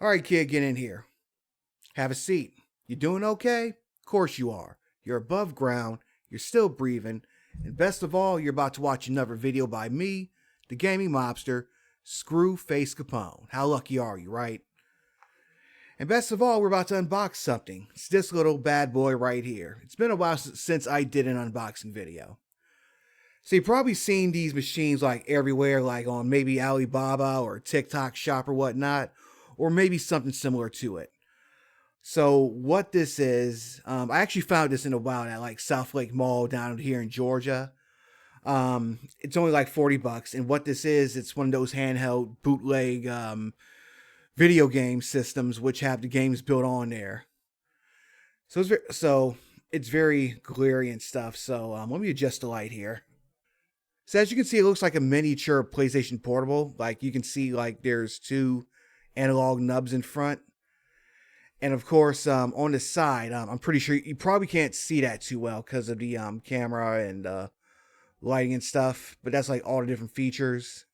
All right, kid, get in here. Have a seat. You doing okay? Of course you are. You're above ground, you're still breathing, and best of all, you're about to watch another video by me, the gaming mobster, Screwface Capone. How lucky are you, right? And best of all, we're about to unbox something. It's this little bad boy right here. It's been a while since I did an unboxing video. So you've probably seen these machines like everywhere, like on maybe Alibaba or TikTok Shop or whatnot, or maybe something similar to it. So what this is, I actually found this in a while at like Southlake Mall down here in Georgia. It's only like $40, and what this is, it's one of those handheld bootleg video game systems which have the games built on there. It's very glary and stuff. So let me adjust the light here. So as you can see, it looks like a miniature PlayStation Portable. Like you can see, like there's two analog nubs in front. And of course, on the side, I'm pretty sure you probably can't see that too well because of the camera and lighting and stuff. But that's like all the different features.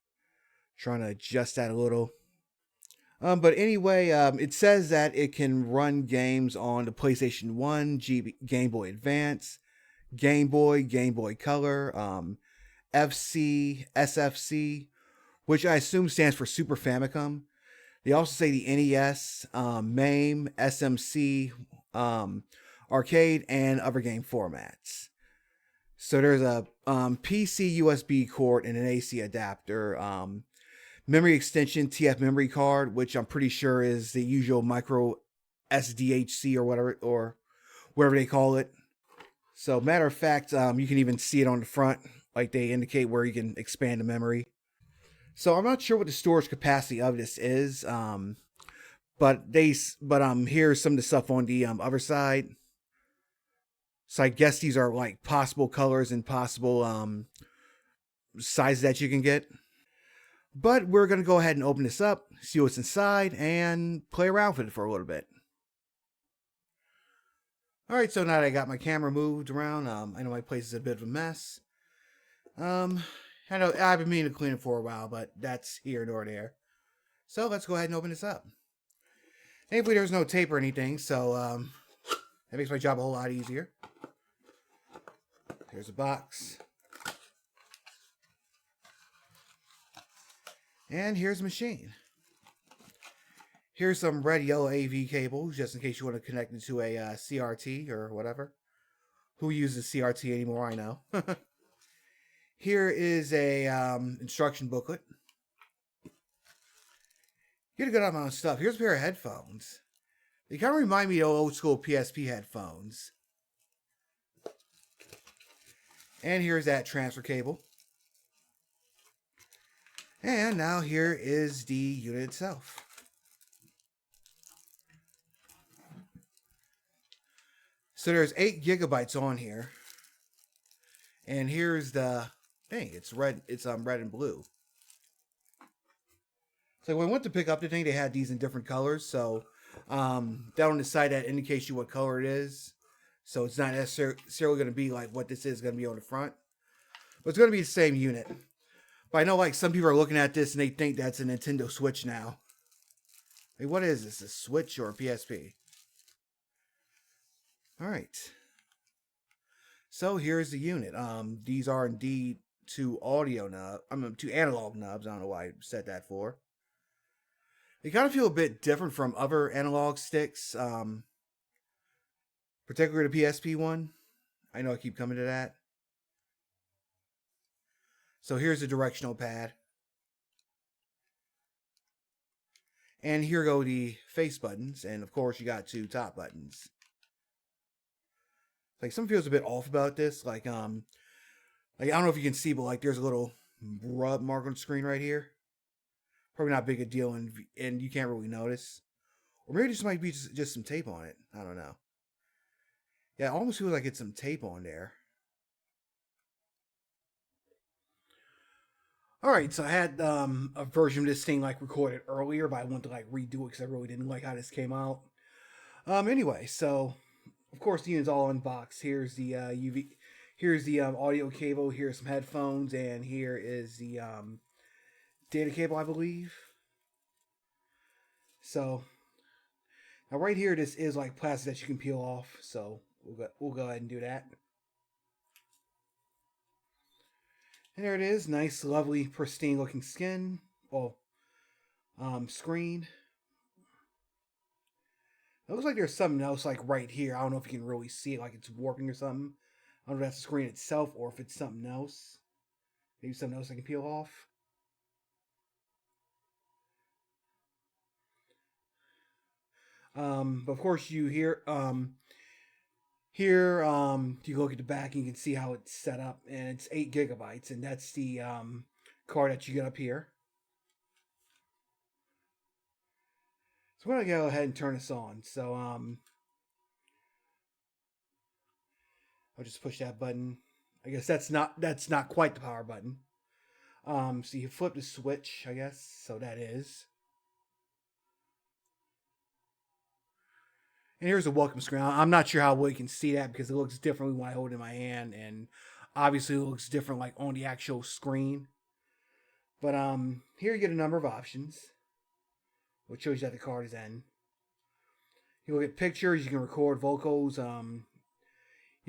Trying to adjust that a little. But anyway, it says that it can run games on the PlayStation 1, Game Boy Advance, Game Boy Color, FC, SFC, which I assume stands for Super Famicom. They also say the NES, MAME, SMC, arcade, and other game formats. So there's a PC USB cord and an AC adapter, memory extension, TF memory card, which I'm pretty sure is the usual micro SDHC or whatever they call it. So matter of fact, you can even see it on the front, like they indicate where you can expand the memory. So I'm not sure what the storage capacity of this is, but here's some of the stuff on the other side. So I guess these are like possible colors and possible sizes that you can get. But we're gonna go ahead and open this up, see what's inside, and play around with it for a little bit. All right, so now that I got my camera moved around, I know my place is a bit of a mess. I know I've been meaning to clean it for a while, but that's here nor there. So let's go ahead and open this up. Thankfully, there's no tape or anything, so that makes my job a whole lot easier. Here's a box. And here's the machine. Here's some red, yellow AV cables, just in case you want to connect it to a CRT or whatever. Who uses CRT anymore, I know. Here is a instruction booklet. Get a good amount of stuff. Here's a pair of headphones. They kind of remind me of old school PSP headphones. And here's that transfer cable. And now here is the unit itself. So there's 8 gigabytes on here. And here's the thing. It's red. It's red and blue. So when I went to pick up the thing, they had these in different colors. So down on the side, that indicates you what color it is. So it's not necessarily going to be like what this is going to be on the front. But it's going to be the same unit. But I know like some people are looking at this and they think that's a Nintendo Switch now. Like, what is this? A Switch or a PSP? All right. So here's the unit. These are indeed two analog nubs. I don't know why I said that for. They kind of feel a bit different from other analog sticks, particularly the PSP one. I know I keep coming to that. So here's the directional pad. And here go the face buttons. And of course you got 2 top buttons. Like something feels a bit off about this. Like I don't know if you can see, but like there's a little rub mark on the screen right here. Probably not big a deal, and you can't really notice. Or maybe this might be just some tape on it. I don't know. Yeah, it almost feels like it's some tape on there. Alright, so I had a version of this thing like recorded earlier, but I wanted to like redo it because I really didn't like how this came out. Anyway, so of course the unit's all unboxed. Here's the here's the audio cable, here's some headphones, and here is the data cable, I believe. So Now right here, this is like plastic that you can peel off, so we'll go ahead and do that. And there it is, nice, lovely, pristine looking skin. Well, screen. It looks like there's something else like right here. I don't know if you can really see it, like it's warping or something. I don't know if that's the screen itself or if it's something else. Maybe something else I can peel off. But of course you you look at the back and you can see how it's set up, and it's 8 GB, and that's the card that you get up here. So we're gonna go ahead and turn this on. So I'll just push that button. I guess that's not quite the power button. So you flip the switch, I guess. So that is. And here's the welcome screen. I'm not sure how well you can see that because it looks differently when I hold it in my hand, and obviously it looks different like on the actual screen. But here you get a number of options, which shows you that the card is in. You look at pictures. You can record vocals. You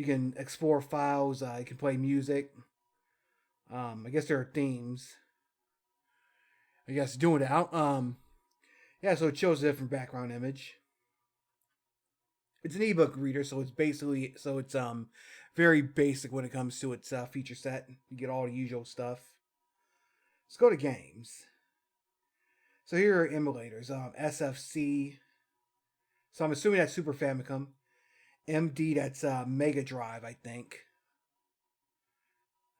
can explore files. You can play music. I guess there are themes. I guess doing it out. Yeah, so it shows a different background image. It's an ebook reader, so it's very basic when it comes to its feature set. You get all the usual stuff. Let's go to games. So here are emulators. SFC. So I'm assuming that's Super Famicom. MD, that's Mega Drive, I think.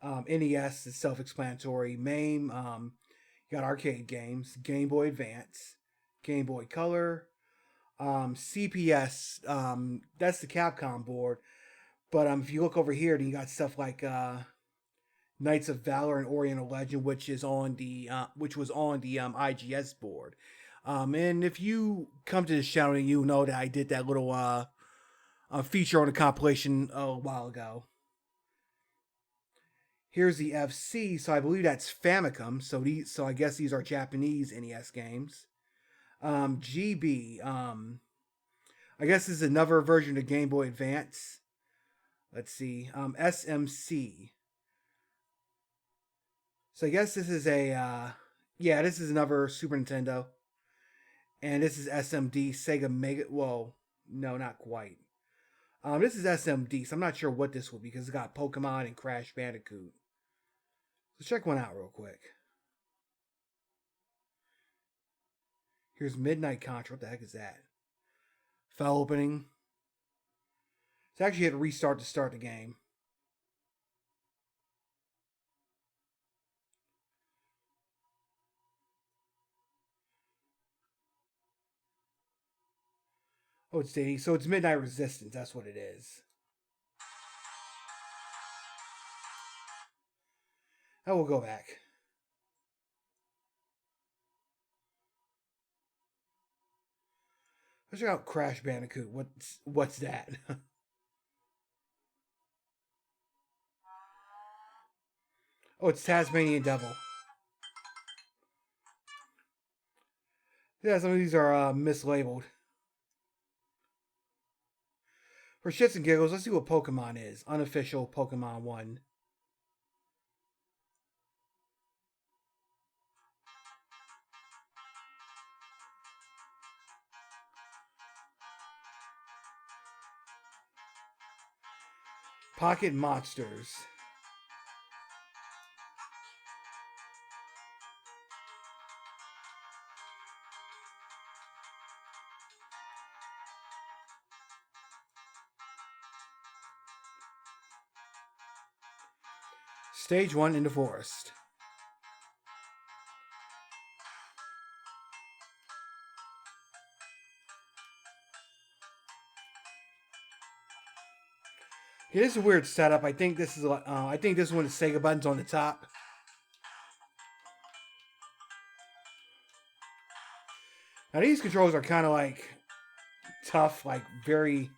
NES is self-explanatory. MAME, you got arcade games. Game Boy Advance. Game Boy Color. CPS, that's the Capcom board. But if you look over here, then you got stuff like Knights of Valor and Oriental Legend, which was on the IGS board. And if you come to this channel, you know that I did that little feature on a compilation a while ago. Here's the FC, so I believe that's Famicom. So I guess these are Japanese NES games. GB, I guess this is another version of Game Boy Advance. Let's see, SMC. So I guess this is this is another Super Nintendo, and this is SMD Sega Mega. Whoa, no, not quite. This is SMD, so I'm not sure what this will be because it's got Pokemon and Crash Bandicoot. Let's check one out real quick. Here's Midnight Contra. What the heck is that? File opening. It's actually hit restart to start the game. Oh, it's dating. So it's Midnight Resistance. That's what it is. Now we'll go back. Let's check out Crash Bandicoot. What's that? Oh, it's Tasmanian Devil. Yeah, some of these are mislabeled. For shits and giggles, let's see what Pokemon is. Unofficial Pokemon 1. Pocket Monsters. Stage 1 in the forest. Okay, this is a weird setup. I think this is one of the Sega buttons on the top. Now these controls are kind of like tough, like very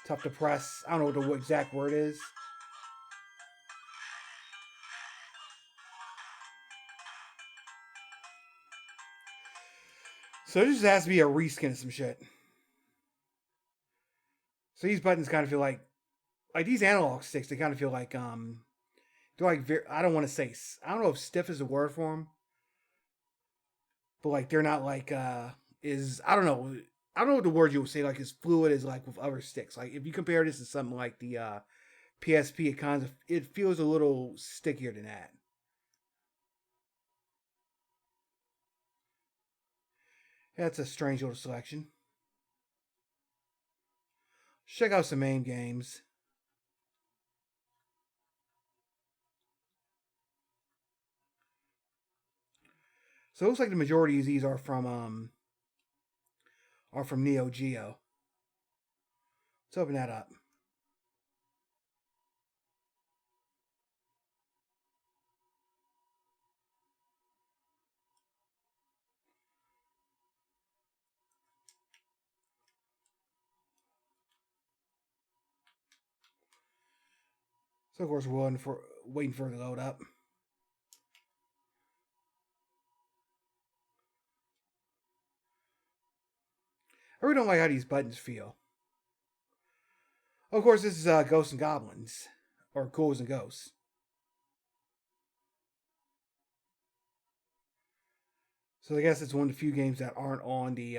tough to press. I don't know what the exact word is. So this has to be a reskin of some shit. So these buttons kind of feel like these analog sticks. They kind of feel like they're like very, I don't want to say, I don't know if stiff is a word for them, but like they're not like is I don't know. I don't know what the word you would say like as fluid as like with other sticks. Like if you compare this to something like the PSP, it feels a little stickier than that. That's a strange little selection. Check out some main games. So it looks like the majority of these are from Neo Geo. Let's open that up. So of course we're waiting for it to load up. I really don't like how these buttons feel. Of course, this is Ghosts and Goblins, or Ghouls and Ghosts. So I guess it's one of the few games that aren't on the.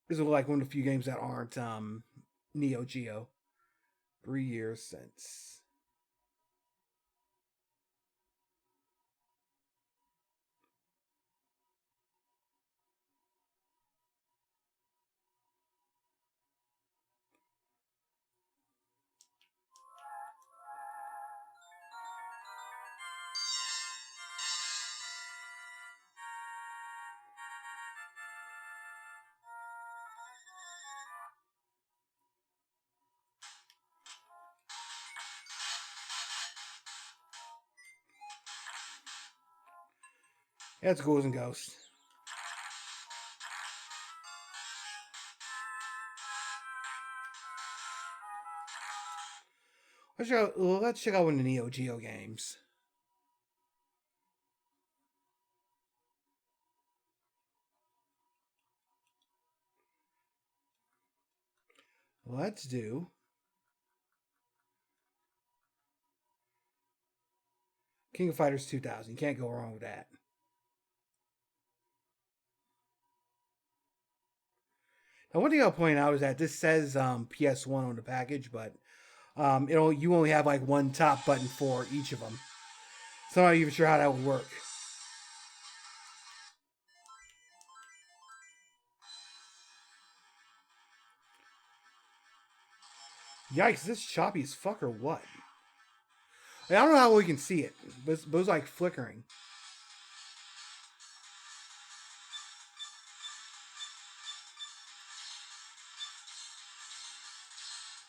This is like one of the few games that aren't Neo Geo. 3 years since. That's Ghouls and Ghosts. Let's check out one of the Neo Geo games. Let's do King of Fighters 2000. You can't go wrong with that. Now, one thing I'll point out is that this says PS1 on the package, but you only have like one top button for each of them. So I'm not even sure how that would work. Yikes, is this choppy as fuck or what? I don't know how we can see it, but it was like flickering.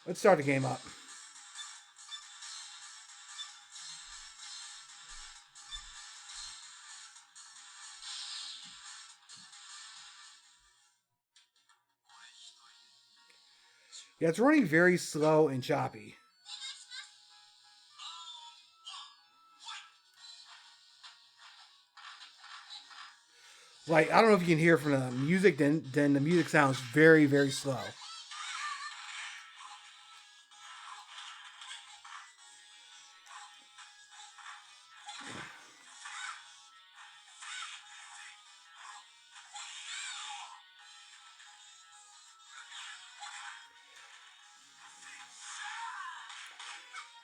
Let's start the game up. Yeah, it's running very slow and choppy. Like, I don't know if you can hear from the music, then the music sounds very, very slow.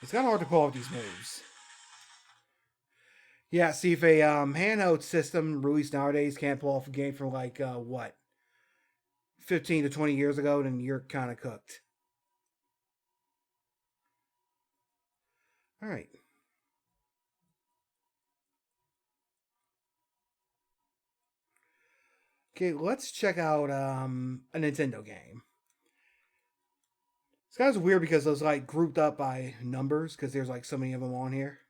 It's kind of hard to pull off these moves. Yeah, see if a handheld system released nowadays can't pull off a game from like what 15 to 20 years ago, then you're kind of cooked. All right. Okay, let's check out a Nintendo game. It's kind of weird because those like grouped up by numbers because there's like so many of them on here.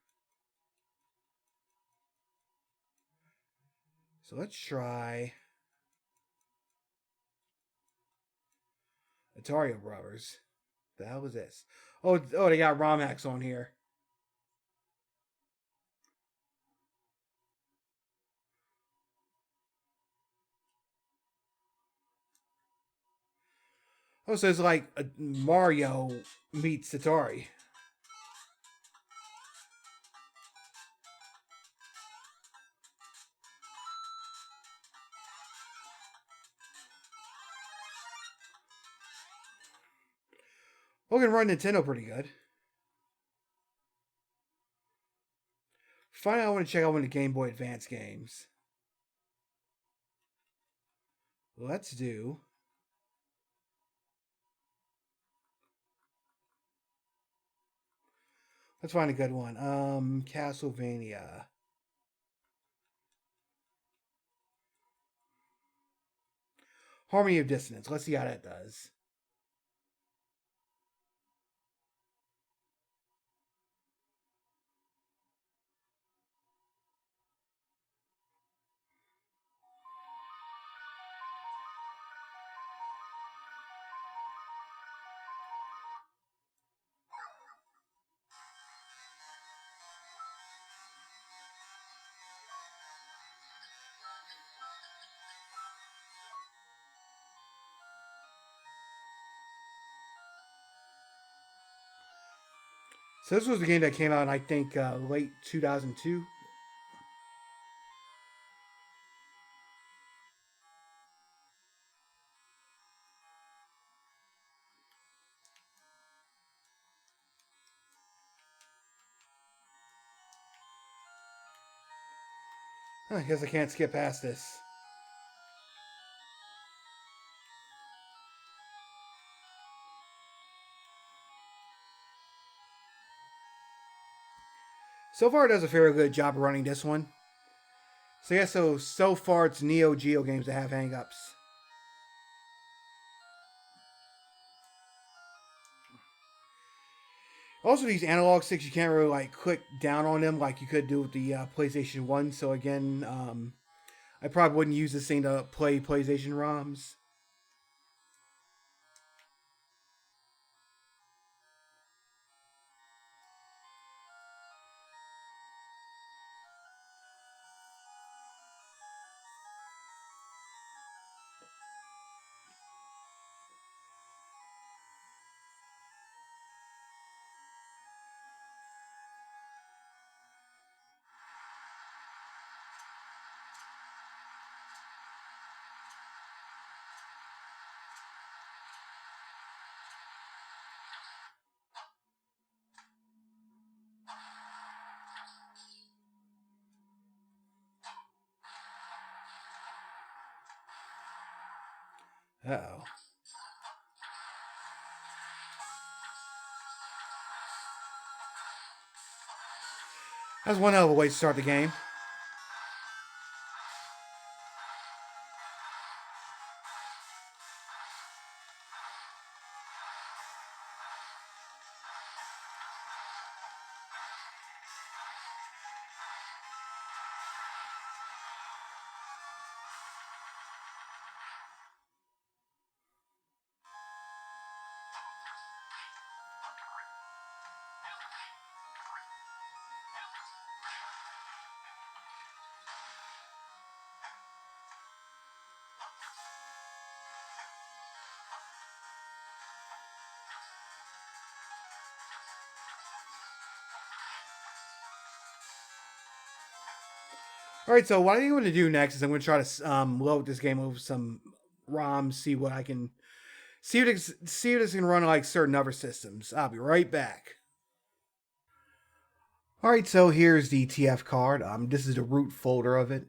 So let's try Atari Brothers. The hell is this? Oh, they got ROM hacks on here. Oh, so it's like a Mario meets Atari. We can run Nintendo pretty good. Finally, I want to check out one of the Game Boy Advance games. Let's do. Let's find a good one. Castlevania. Harmony of Dissonance. Let's see how that does. So this was the game that came out in, I think, late 2002. I guess I can't skip past this. So far, it does a fairly good job of running this one. So yeah, so far it's Neo Geo games that have hangups. Also, these analog sticks you can't really like click down on them like you could do with the PlayStation One. So again, I probably wouldn't use this thing to play PlayStation ROMs. Uh oh. That's one hell of a way to start the game. All right, so what I think I'm going to do next is I'm going to try to load this game over some ROMs, see what I can see if this can run like certain other systems. I'll be right back. All right, so here's the TF card. This is the root folder of it.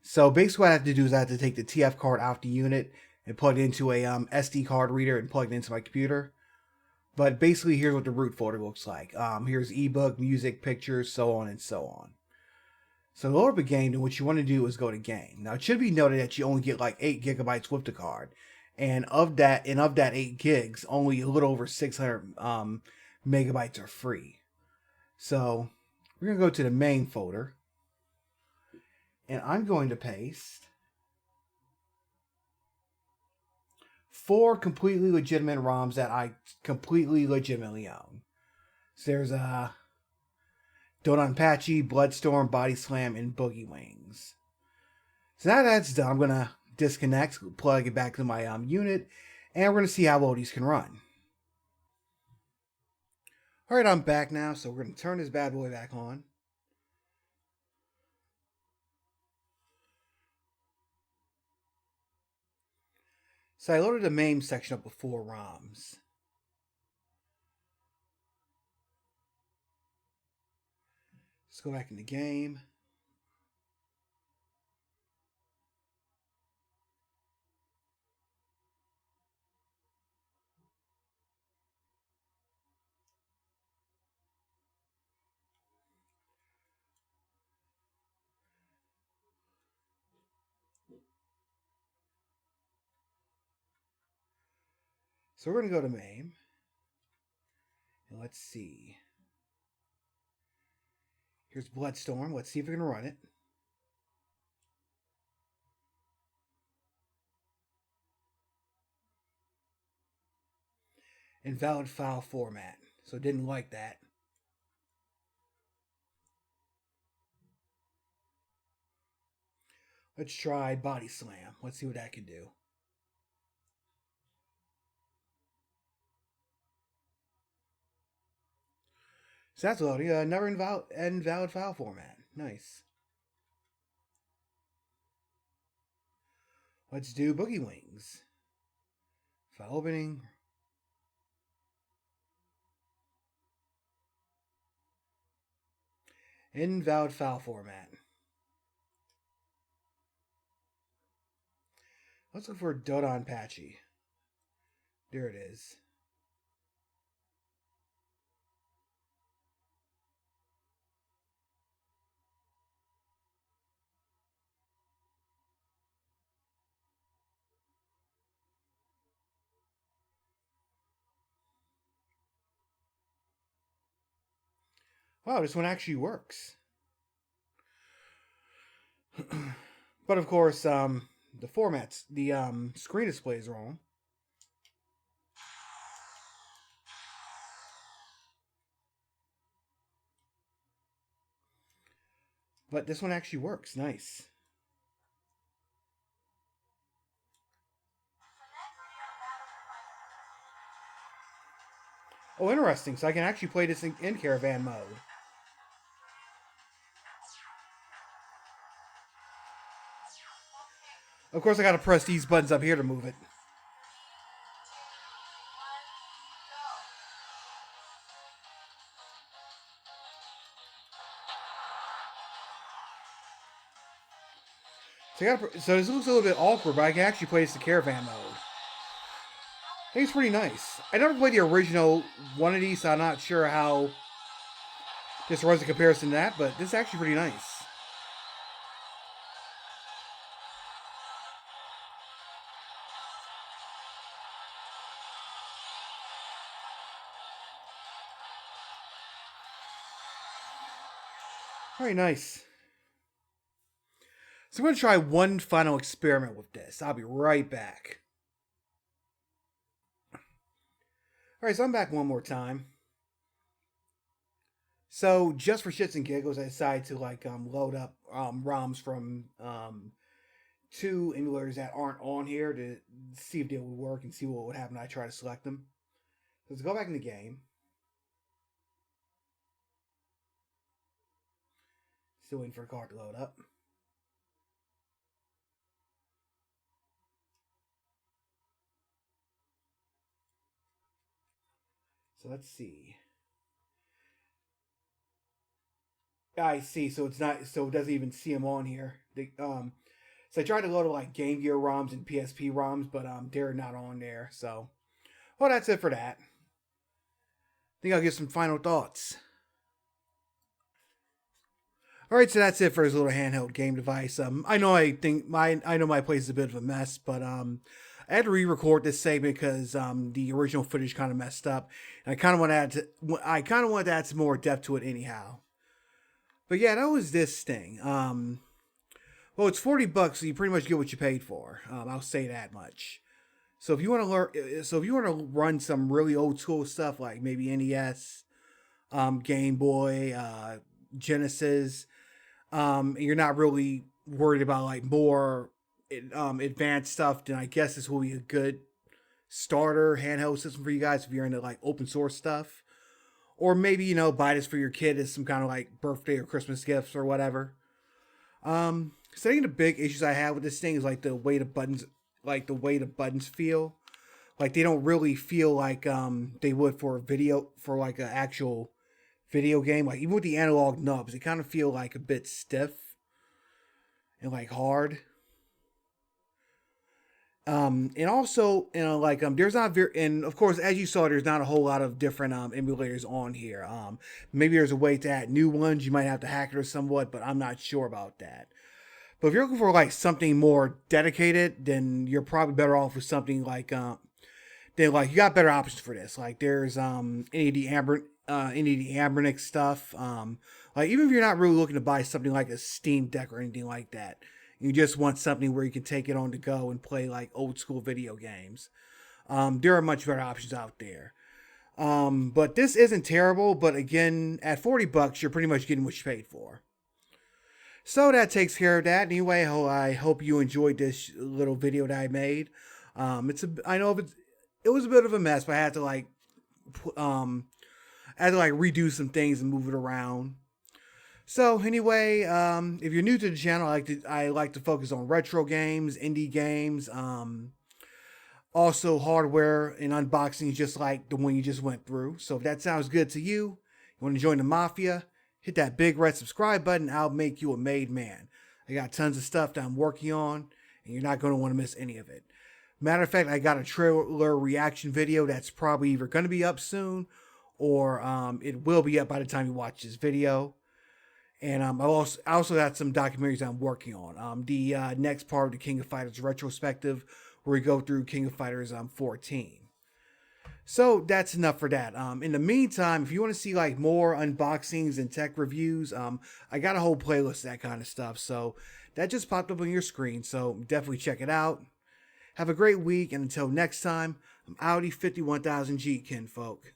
So basically, what I have to do is I have to take the TF card out the unit and plug it into a SD card reader and plug it into my computer. But basically, here's what the root folder looks like. Here's ebook, music, pictures, so on and so on. So to load up a game, then what you want to do is go to game. Now it should be noted that you only get like 8 gigabytes with the card, and of that 8 gigs, only a little over 600 megabytes are free. So we're gonna go to the main folder, and I'm going to paste 4 completely legitimate ROMs that I completely legitimately own. So there's Dononpachi, Bloodstorm, Body Slam, and Boogie Wings. So now that's done, I'm gonna disconnect, plug it back to my unit, And we're going to see how low these can run. Alright, I'm back now, so we're going to turn this bad boy back on. So I loaded the MAME section up with 4 ROMs. Let's go back in the game. So we're going to go to MAME. And let's see. Here's Bloodstorm. Let's see if we can run it. Invalid file format. So didn't like that. Let's try Body Slam. Let's see what that can do. So that's loading. Never invalid file format. Nice. Let's do Boogie Wings. File opening. Invalid file format. Let's look for Dodon Patchy. There it is. Wow, this one actually works. But of course, the formats, the screen display is wrong. But this one actually works. Nice. Oh, interesting. So I can actually play this in caravan mode. Of course, I gotta press these buttons up here to move it. So this looks a little bit awkward, but I can actually play this in caravan mode. I think it's pretty nice. I never played the original one of these, so I'm not sure how this runs in comparison to that, but this is actually pretty nice. Very nice. So I'm going to try one final experiment with this. I'll be right back. Alright, so I'm back one more time. So just for shits and giggles, I decided to load up ROMs from 2 emulators that aren't on here to see if they would work and see what would happen when I try to select them. So let's go back in the game. Still waiting for a card to load up. So let's see. I see. So it's not. So it doesn't even see them on here. So I tried to load like Game Gear ROMs and PSP ROMs, but they're not on there. So, well, that's it for that. I think I'll give some final thoughts. All right, so that's it for his little handheld game device. I know my place is a bit of a mess, but I had to re-record this segment because the original footage kind of messed up, and I kind of want to add some more depth to it anyhow. But yeah, that was this thing. Well, it's $40, so you pretty much get what you paid for. I'll say that much. So if you want to run some really old school stuff like maybe NES, Game Boy, Genesis, you're not really worried about like more advanced stuff, then I guess this will be a good starter handheld system for you guys if you're into like open source stuff. Or maybe, buy this for your kid as some kind of like birthday or Christmas gifts or whatever. So I think the big issues I have with this thing is like the way the buttons feel. Like they don't really feel like they would for a video, for like an actual video game. Like even with the analog nubs, they kind of feel like a bit stiff and like hard. And also, there's not very, and of course, as you saw, there's not a whole lot of different emulators on here. Maybe there's a way to add new ones. You might have to hack it or somewhat, but I'm not sure about that. But if you're looking for like something more dedicated, then you're probably better off with something like then like you got better options for this. Like there's any of the Ambernic stuff. Like even if you're not really looking to buy something like a Steam Deck or anything like that, you just want something where you can take it on to go and play like old school video games. There are much better options out there. But this isn't terrible. But again, at $40, you're pretty much getting what you paid for. So that takes care of that. Anyway, I hope you enjoyed this little video that I made. I know it was a bit of a mess, but I had to redo some things and move it around. So anyway, if you're new to the channel, I like to focus on retro games, indie games, also hardware and unboxings, just like the one you just went through. So if that sounds good to you, you want to join the mafia, hit that big red subscribe button. I'll make you a made man. I got tons of stuff that I'm working on, and you're not going to want to miss any of it. Matter of fact, I got a trailer reaction video that's probably either going to be up soon, or it will be up by the time you watch this video. And I also got some documentaries I'm working on. The next part of the King of Fighters retrospective, where we go through King of Fighters 14. So that's enough for that. In the meantime, if you want to see like more unboxings and tech reviews, I got a whole playlist of that kind of stuff. So that just popped up on your screen. So definitely check it out. Have a great week, and until next time, I'm Audi 51000G, kinfolk.